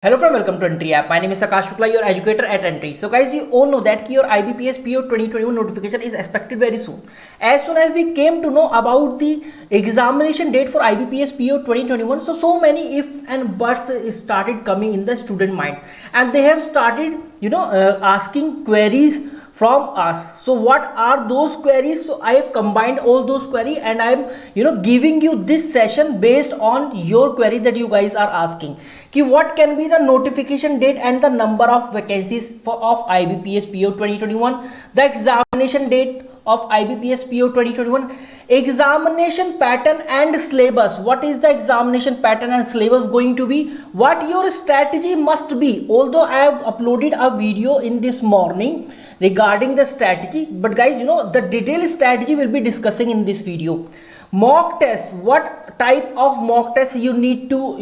Hello friend, welcome to Entry App. My name is Akash Shukla, your educator at Entry. So guys, you all know that your IBPS PO 2021 notification is expected very soon. As soon as we came to know about the examination date for IBPS PO 2021, so many if and buts started coming in the student mind, and they have started asking queries from us. So what are those queries? So I have combined all those queries and I am giving you this session based on your query that you guys are asking. कि what can be the notification date and the number of vacancies of IBPS PO 2021, the examination date of IBPS PO 2021, examination pattern and syllabus. What is the examination pattern and syllabus going to be? What your strategy must be? Although I have uploaded a video in this morning regarding the strategy, but guys, the detailed strategy will be discussing in this video. Mock test, what type of mock test you need to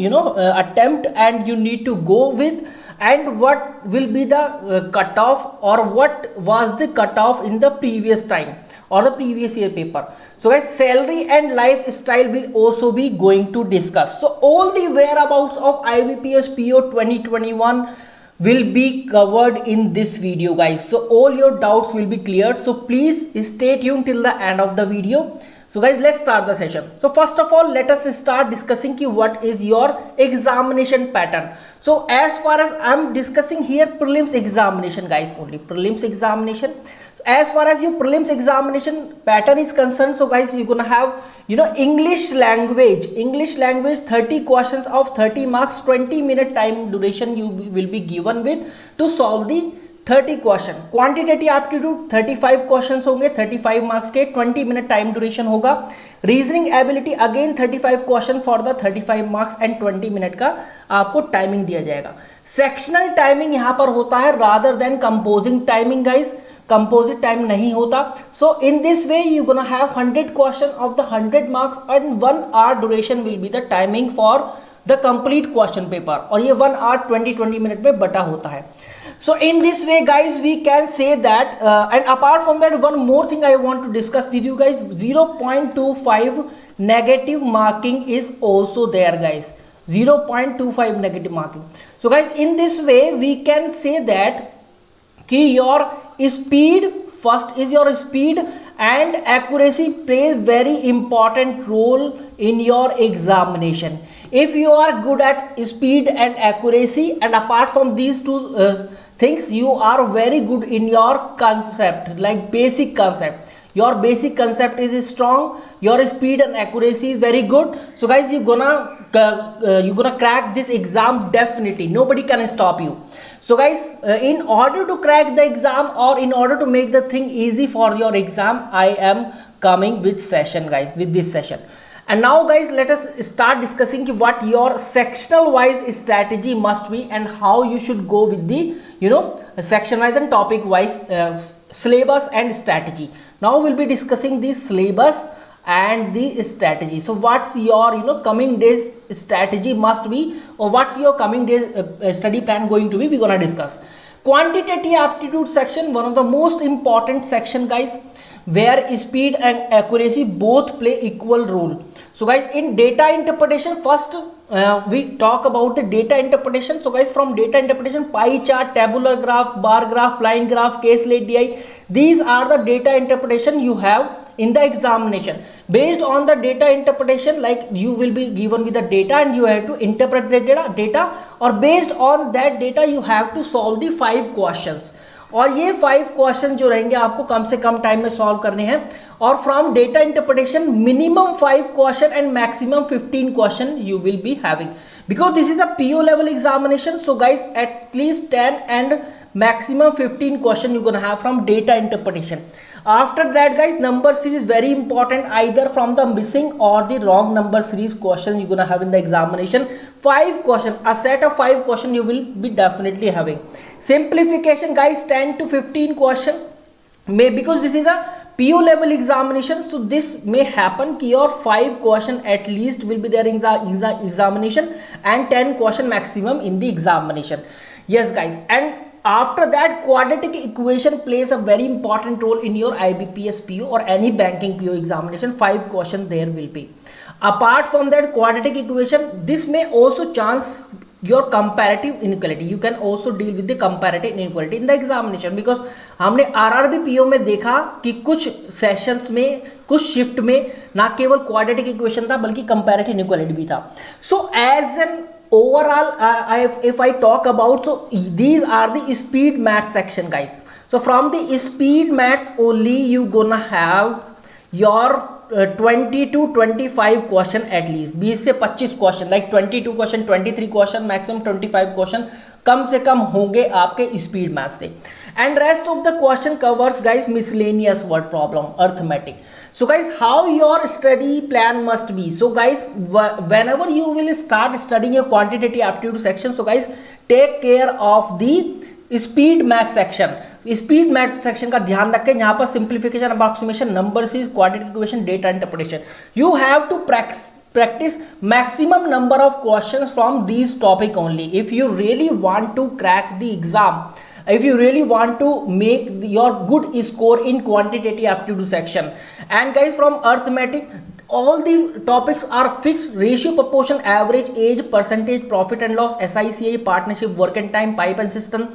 attempt and you need to go with, and what will be the cutoff, or what was the cutoff in the previous time or the previous year paper. So guys, salary and lifestyle will also be going to discuss. So all the whereabouts of IBPS PO 2021 will be covered in this video, guys. So all your doubts will be cleared, so please stay tuned till the end of the video. So guys, let's start the session. So first of all, let us start discussing what is your examination pattern. So as far as I'm discussing here, prelims examination, guys, only prelims examination. So as far as your prelims examination pattern is concerned, so guys, you're gonna have English language 30 questions of 30 marks, 20-minute time duration you will be given with to solve the 30 question. Quantitative aptitude 35 questions होंगे 35 marks के, 20 minute time duration होगा. Reasoning ability again 35 question for the 35 marks and 20 minute का आपको timing दिया जाएगा. Sectional timing यहां पर होता है rather than composing timing, guys. Composite time नहीं होता. So in this way you gonna have 100 question of the 100 marks and 1 hour duration will be the timing for the complete question paper, और ये 1 our 20 minute में बटा होता है. So in this way, guys, we can say that and apart from that, one more thing I want to discuss with you guys, 0.25 negative marking is also there, guys. 0.25 negative marking. So guys, in this way we can say that ki your speed, first is your speed and accuracy plays very important role in your examination. If you are good at speed and accuracy, and apart from these two things, you are very good in your concept, like basic concept. Your basic concept is strong, your speed and accuracy is very good. So guys, you're gonna crack this exam definitely. Nobody can stop you. So guys, in order to crack the exam, or in order to make the thing easy for your exam, I am coming with session, guys, with this session. And now guys, let us start discussing what your sectional wise strategy must be and how you should go with the section wise and topic wise syllabus and strategy. Now we'll be discussing the syllabus and the strategy. So what's your coming days strategy must be, or what's your coming days study plan going to be, we're gonna discuss. Quantitative aptitude section, one of the most important section, guys, where speed and accuracy both play equal role. So guys, in data interpretation, first we talk about the data interpretation. So guys, from data interpretation, pie chart, tabular graph, bar graph, line graph, case laid DI, these are the data interpretation you have in the examination. Based on the data interpretation, like you will be given with the data and you have to interpret the data, or based on that data you have to solve the 5 questions. और ये 5 question जो रहेंगे आपको कम से कम time में solve करने हैं. और from data interpretation minimum 5 question and maximum 15 question you will be having, because this is a PO level examination. So guys, at least 10 and maximum 15 question you're gonna have from data interpretation. After that, guys, number series very important, either from the missing or the wrong number series questions you're gonna have in the examination. 5 question, a set of 5 question you will be definitely having. Simplification, guys, 10 to 15 question may, because this is a PO level examination, so this may happen ki your 5 question at least will be there in the examination and 10 question maximum in the examination. Yes guys, and after that, quadratic equation plays a very important role in your IBPS PO or any banking PO examination. 5 questions there will be. Apart from that quadratic equation, this may also chance your comparative inequality. You can also deal with the comparative inequality in the examination, because हमने RRB PO में देखा कि कुछ sessions में, कुछ shift में ना केवल क्वाड्रेटिक इक्वेशन था बल्कि कंपैरेटिव इनइक्वालिटी भी था. So as an overall, if I talk about, so these are the speed math section, guys. So from the speed math only you gonna have your 20 to 25 question at least, 20 से 25 question, like 22 question, 23 question, maximum 25 question कम से कम होंगे आपके speed math से. And rest of the question covers guys miscellaneous word problem, arithmetic. So guys, how your study plan must be. So guys, whenever you will start studying your quantitative aptitude section, so guys take care of the speed math section. Speed math section का ध्यान रखें. यहाँ पर simplification, approximation, number series, quadratic equation, data interpretation. You have to practice maximum number of questions from these topic only if you really want to crack the exam, if you really want to make your good score in quantitative aptitude section. And guys, from arithmetic all the topics are fixed: ratio, proportion, average, age, percentage, profit and loss, SICI, partnership, work and time, pipe and system,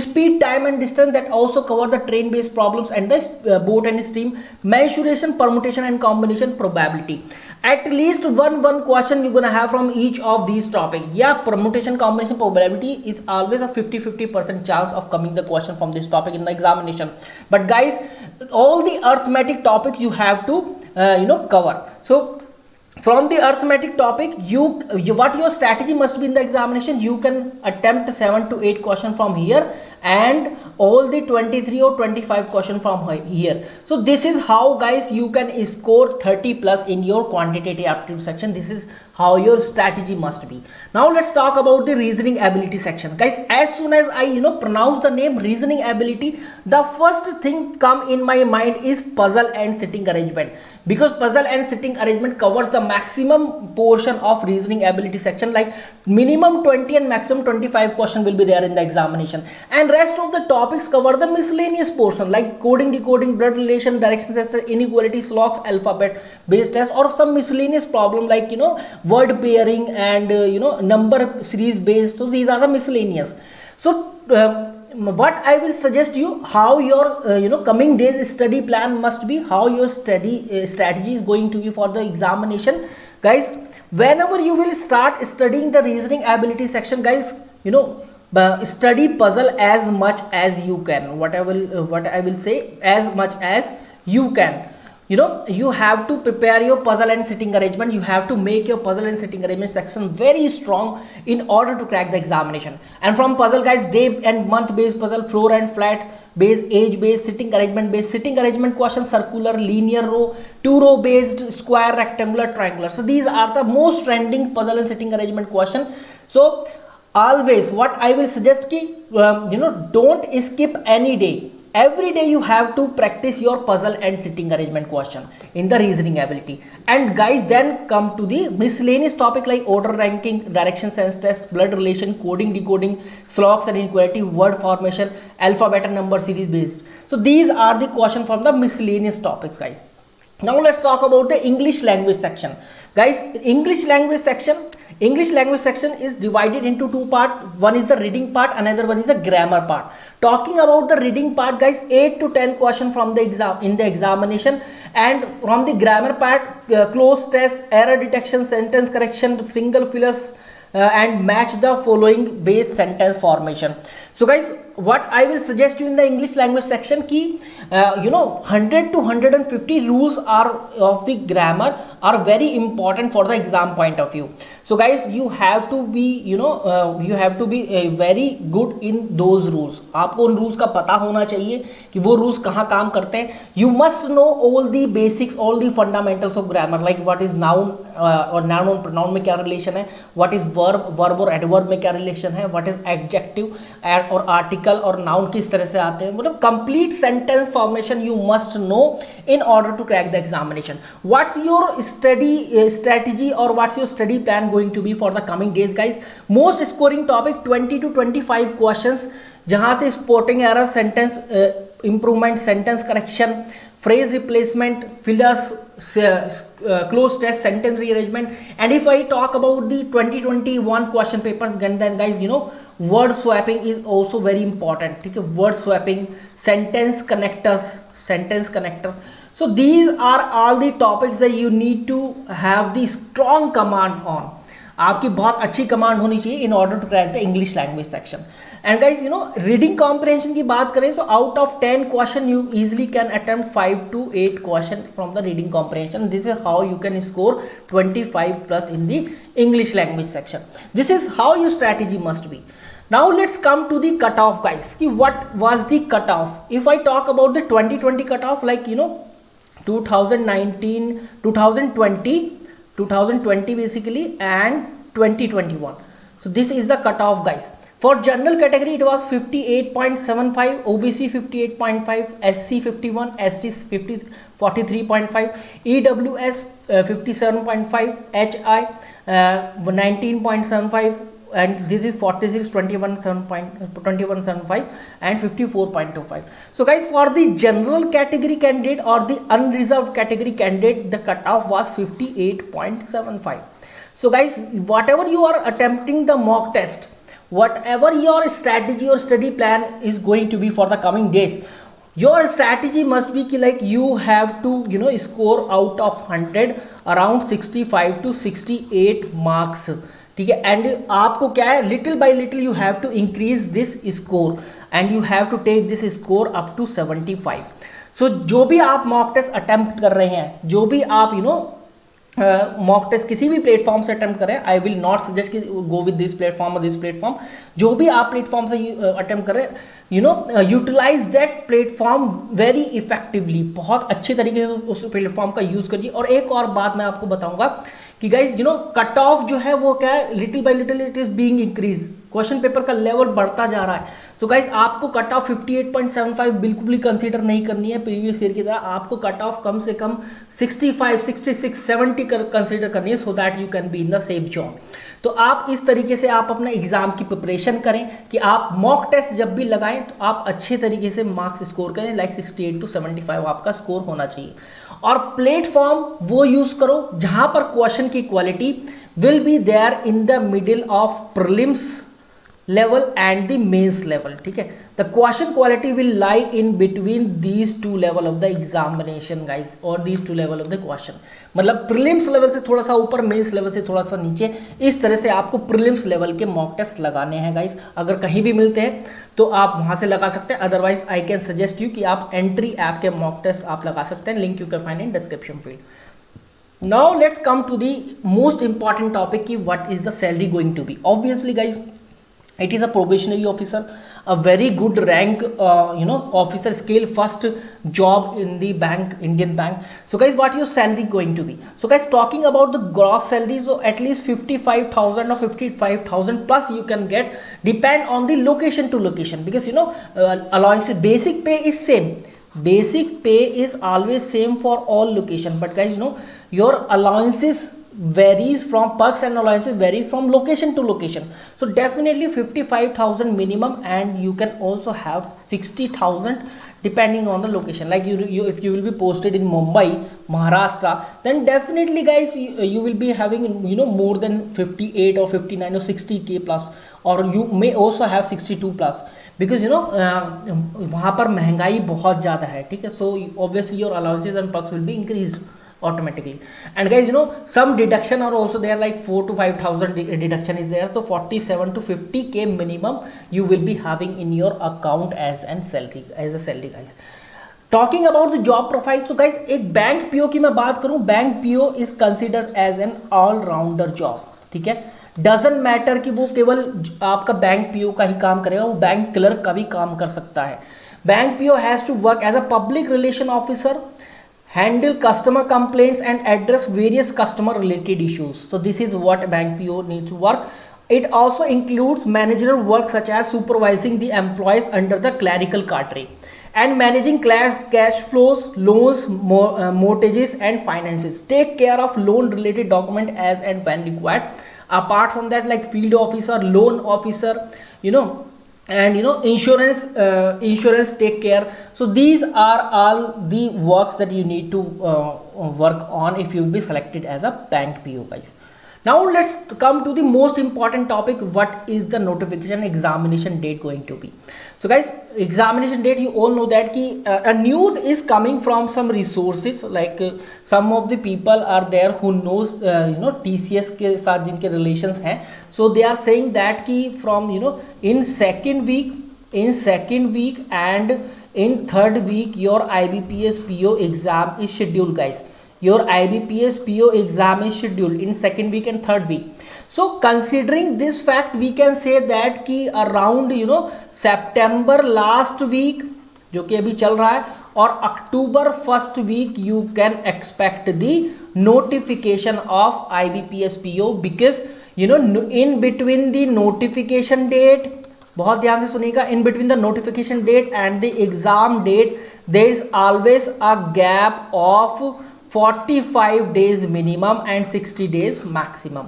speed, time and distance, that also cover the train based problems, and the boat and steam, mensuration, permutation and combination, probability. At least one question you're gonna have from each of these topics. Yeah, permutation, combination, probability is always a 50% chance of coming the question from this topic in the examination. But guys, all the arithmetic topics you have to cover. So from the arithmetic topic, you what your strategy must be in the examination. You can attempt 7 to 8 questions from here and all the 23 or 25 questions from here. So this is how guys you can score 30 plus in your quantitative aptitude section. This is how your strategy must be. Now let's talk about the reasoning ability section. Guys, as soon as I pronounce the name reasoning ability, the first thing come in my mind is puzzle and sitting arrangement, because puzzle and sitting arrangement covers the maximum portion of reasoning ability section. Like minimum 20 and maximum 25 question will be there in the examination, and rest of the topics cover the miscellaneous portion like coding, decoding, blood relation, direction test, inequality, slogs, alphabet based test, or some miscellaneous problem like word pairing and number series based. So these are the miscellaneous. So what I will suggest you, how your coming days study plan must be, how your study strategy is going to be for the examination. Guys, whenever you will start studying the reasoning ability section, guys, study puzzle as much as you can. What I will say, as much as you can. You have to prepare your puzzle and sitting arrangement. You have to make your puzzle and sitting arrangement section very strong in order to crack the examination. And from puzzle, guys, day and month based puzzle, floor and flat based, age based, sitting arrangement question, circular, linear row, 2-row based, square, rectangular, triangular. So these are the most trending puzzle and sitting arrangement question. So always what I will suggest ki don't skip any day. Every day you have to practice your puzzle and sitting arrangement question in the reasoning ability. And guys, then come to the miscellaneous topic like order ranking, direction sense test, blood relation, coding, decoding, slogs and inequality, word formation, alphabet and number series based. So these are the question from the miscellaneous topics, guys. Now let's talk about the English language section. Guys, English language section is divided into two parts. One is the reading part, another one is the grammar part. Talking about the reading part, guys, 8 to 10 questions from the examination, and from the grammar part, close test, error detection, sentence correction, single fillers, and match the following base sentence formation. So guys, what I will suggest you in the English language section ki 100 to 150 rules are of the grammar are very important for the exam point of view. So guys, you have to be very good in those rules. आपको उन rules का पता होना चाहिए कि वो rules कहाँ काम करते हैं. You must know all the basics, all the fundamentals of grammar, like what is noun और noun और pronoun में क्या relation है, what is verb और adverb में क्या relation है, what is adjective और article और noun किस तरह से आते हैं. मतलब complete sentence formation you must know in order to crack the examination. What's your study strategy or what's your study plan going to be for the coming days, guys? Most scoring topic 20 to 25 questions, जहाँ से spotting error, sentence improvement, sentence correction, phrase replacement, fillers, close test, sentence rearrangement. And if I talk about the 2021 question papers, then guys, word swapping is also very important. ठीक है, word swapping, sentence connector. So these are all the topics that you need to have the strong command on. आपकी बहुत अच्छी command होनी चाहिए in order to crack the English language section. And guys, reading comprehension की बात करें तो out of 10 question you easily can attempt 5 to 8 question from the reading comprehension. This is how you can score 25+ in the English language section. This is how your strategy must be. Now let's come to the cutoff, guys. What was the cutoff? If I talk about the 2020 cutoff, like 2019, 2020 basically, and 2021. So this is the cutoff, guys. For general category it was 58.75, OBC 58.5, SC 51, ST 43.5, EWS 57.5, HI 19.75, and this is 46, 21.75 and 54.25. So guys, for the general category candidate or the unreserved category candidate, the cutoff was 58.75. So guys, whatever you are attempting the mock test, whatever your strategy or study plan is going to be for the coming days, your strategy must be like you have to score out of 100 around 65 to 68 marks. ठीक है, and आपको क्या है, little by little you have to increase this score and you have to take this score up to 75. So जो भी आप mock test attempt कर रहे हैं, जो भी आप मॉक टेस्ट किसी भी प्लेटफॉर्म से अटेम्प्ट करें, आई विल नॉट सजेस्ट कि गो विद दिस प्लेटफॉर्म और दिस प्लेटफॉर्म. जो भी आप प्लेटफॉर्म से अटेम्प्ट करें, utilize that platform very effectively. बहुत अच्छे तरीके से उस प्लेटफॉर्म का यूज करिए. और एक और बात मैं आपको बताऊंगा कि गाइज कट ऑफ जो है वो क्या है, little by little it is being increase. Question paper का लेवल बढ़ता जा रहा है. सो गाइज, आपको कट ऑफ 58.75 बिल्कुल भी कंसीडर नहीं करनी है प्रीवियस ईयर की तरह. आपको कट ऑफ कम से कम 65, 66, 70 कंसीडर करनी है, so that you can be in the safe zone. तो आप इस तरीके से आप अपने एग्जाम की प्रिपरेशन करें कि आप मॉक टेस्ट जब भी लगाएं तो आप अच्छे तरीके से मार्क्स स्कोर करें. लाइक 68 to 75 आपका स्कोर होना चाहिए. और प्लेटफॉर्म वो यूज करो जहां पर क्वेश्चन की quality will be there in the middle of prelims level and the mains level. ठीक है, the question quality will lie in between these two level of the examination, guys, or these two level of the question. मतलब prelims level से थोड़ा सा ऊपर, mains level से थोड़ा सा नीचे, इस तरह से आपको प्रीलिम्स लेवल के मॉक टेस्ट लगाने हैं गाइस. अगर कहीं भी मिलते हैं तो आप वहां से लगा सकते हैं. Otherwise I can suggest you कि आप एंट्री ऐप के मॉक टेस्ट आप लगा सकते हैं. Link you can find in description field. Now let's come to the most important topic कि what is the salary going to be. Obviously guys, it is a probationary officer, a very good rank, officer scale, first job in the bank, Indian bank. So guys, what your salary going to be? So guys, talking about the gross salary, so at least 55,000 or 55,000 plus you can get, depend on the location to location, because allowance, basic pay is same. Basic pay is always same for all location, but guys, your allowances varies from, perks and allowances varies from location to location. So definitely 55,000 minimum, and you can also have 60,000 depending on the location. Like you if you will be posted in Mumbai, Maharashtra, then definitely guys you will be having more than 58 or 59 or 60k plus, or you may also have 62 plus, because वहाँ पर महंगाई बहुत ज़्यादा है. ठीक है, so obviously your allowances and perks will be increased automatically. And guys, some deduction are also there, like 4 to 5,000 deduction is there. So 47 to 50k minimum you will be having in your account as a salary guys. Talking about the job profile, so guys, एक bank PO की मैं बात करूं, bank PO is considered as an all rounder job. ठीक है, doesn't matter कि वो केवल आपका बैंक पीओ का ही काम करेगा, वो बैंक क्लर्क का भी काम कर सकता है. Bank PO has to work as a public relation officer, handle customer complaints and address various customer related issues. So this is what bank PO needs to work. It also includes managerial work such as supervising the employees under the clerical cadre and managing cash flows, loans, mortgages and finances. Take care of loan related document as and when required. Apart from that, like field officer, loan officer, and insurance take care. So these are all the works that you need to work on if you will be selected as a bank PO, guys. Now let's come to the most important topic. What is the notification examination date going to be? So guys, examination date, you all know that a news is coming from some resources, like some of the people are there who knows TCS के साथ जिनके relations हैं. So they are saying that कि from in second week and in third week your IBPS PO exam is scheduled, guys. Your IBPS PO exam is scheduled in second week and third week. So considering this fact, we can say that कि around September last week जो कि अभी चल रहा है और October first week you can expect the notification of IBPS PO, because in between the notification date, बहुत ध्यान से सुनिएगा, in between the notification date and the exam date there is always a gap of 45 days minimum and 60 days maximum.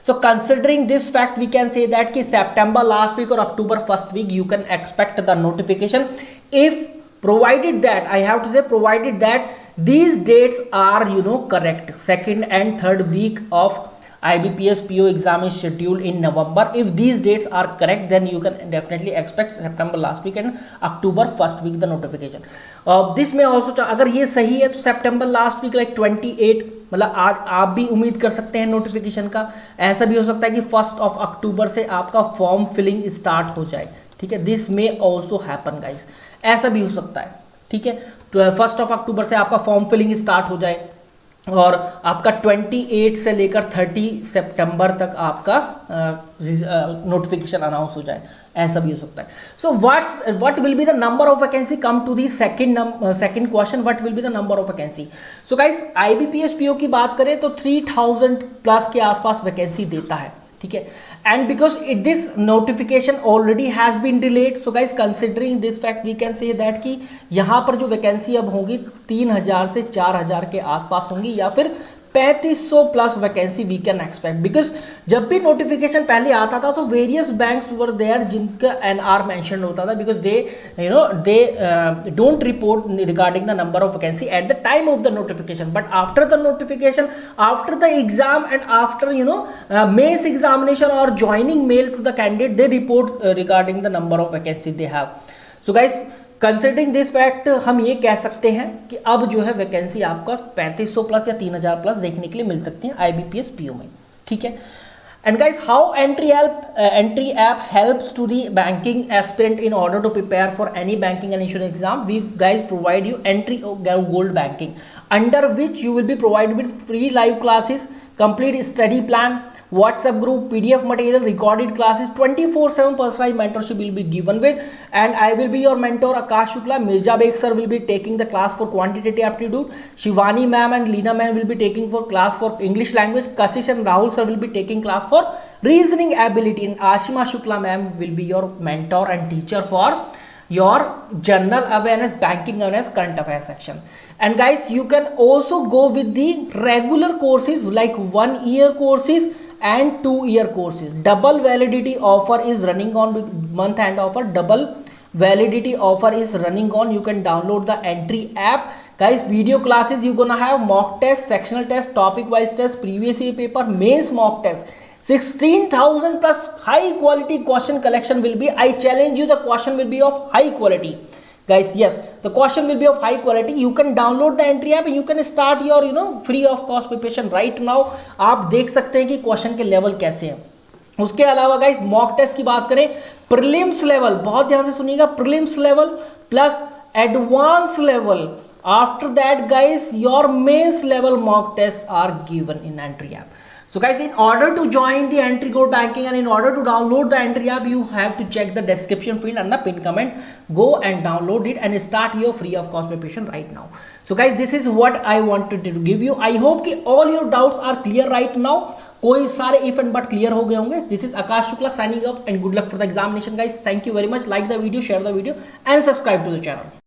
So considering this fact, we can say that कि September last week or October first week you can expect the notification, if provided that, I have to say provided that these dates are correct. Second and third week of IBPS PO exam is scheduled in November. If these dates are correct, then you can definitely expect September last week and October first week the notification. This may also, अगर ये सही है तो September last week like 28, मतलब आज आप भी उम्मीद कर सकते हैं नोटिफिकेशन का. ऐसा भी हो सकता है कि 1st of October से आपका फॉर्म फिलिंग स्टार्ट हो जाए. ठीक है, this may also happen guys, ऐसा भी हो सकता है. ठीक है, तो 1st of October से आपका फॉर्म फिलिंग स्टार्ट हो जाए और आपका 28 से लेकर 30 सितंबर तक आपका नोटिफिकेशन अनाउंस हो जाए, ऐसा भी हो सकता है. So what will be the number of vacancy, come to the second question, what will be the number of vacancy. So guys, IBPS PO की बात करें तो 3000 प्लस के आसपास वैकेंसी देता है. ठीक है, and because this notification already has been delayed, so guys considering this fact we can say that कि यहाँ पर जो वैकेंसी अब होगी 3000 से 4000 के आसपास होंगी, या फिर 3500 plus vacancy we can expect. Because जब भी नोटिफिकेशन पहले आता था तो वेरियस बैंक्स वर देयर जिनका NR मेंशन होता था, because they don't report regarding the number of vacancy at the time of the notification, but after the notification, after the exam and after mains examination और joining mail to the candidate, they report regarding the number of vacancy they have. So guys, considering this fact हम ये कह सकते हैं कि अब जो है वैकेंसी आपका 3500 प्लस या 3000 प्लस देखने के लिए मिल सकती है IBPS PO में. ठीक है, and guys, how Entri app helps to the banking aspirant in order to prepare for any banking and insurance exam. We guys provide you Entri gold banking, under which you will be provided with free live classes, complete study plan, WhatsApp group, PDF material, recorded classes, 24/7 personalized mentorship will be given with, and I will be your mentor Akash Shukla. Mirza Beg sir will be taking the class for quantitative aptitude. Shivani ma'am and Leena ma'am will be taking for class for English language. Kashish and Rahul sir will be taking class for reasoning ability, and Ashima Shukla ma'am will be your mentor and teacher for your general awareness, banking awareness, current affairs section. And guys, you can also go with the regular courses like 1 year courses and 2 year courses. Double validity offer is running on, month end offer, double validity offer is running on. You can download the entry app. Guys, video classes you're gonna have mock test, sectional test, topic wise test, previous year paper, mains mock test. 16,000 plus high quality question collection will be. I challenge you, the question will be of high quality. Guys, yes, the question will be of high quality. You can download the entry app and you can start your free of cost preparation right now. आप देख सकते हैं कि question के level कैसे हैं. उसके अलावा गाइस, मॉक टेस्ट की बात करें, प्रीलिम्स लेवल, बहुत ध्यान से सुनिएगा, prelims level plus advance level. After that guys, your mains level mock test are given in Entri app. So guys, in order to join the Entry Gold Banking and in order to download the Entry app, you have to check the description field and the pin comment. Go and download it and start your free of cost preparation right now. So guys, this is what I wanted to give you. I hope कि all your doubts are clear right now. कोई सारे if and but clear हो गए होंगे. This is Akash Shukla signing off and good luck for the examination guys. Thank you very much. Like the video, share the video and subscribe to the channel.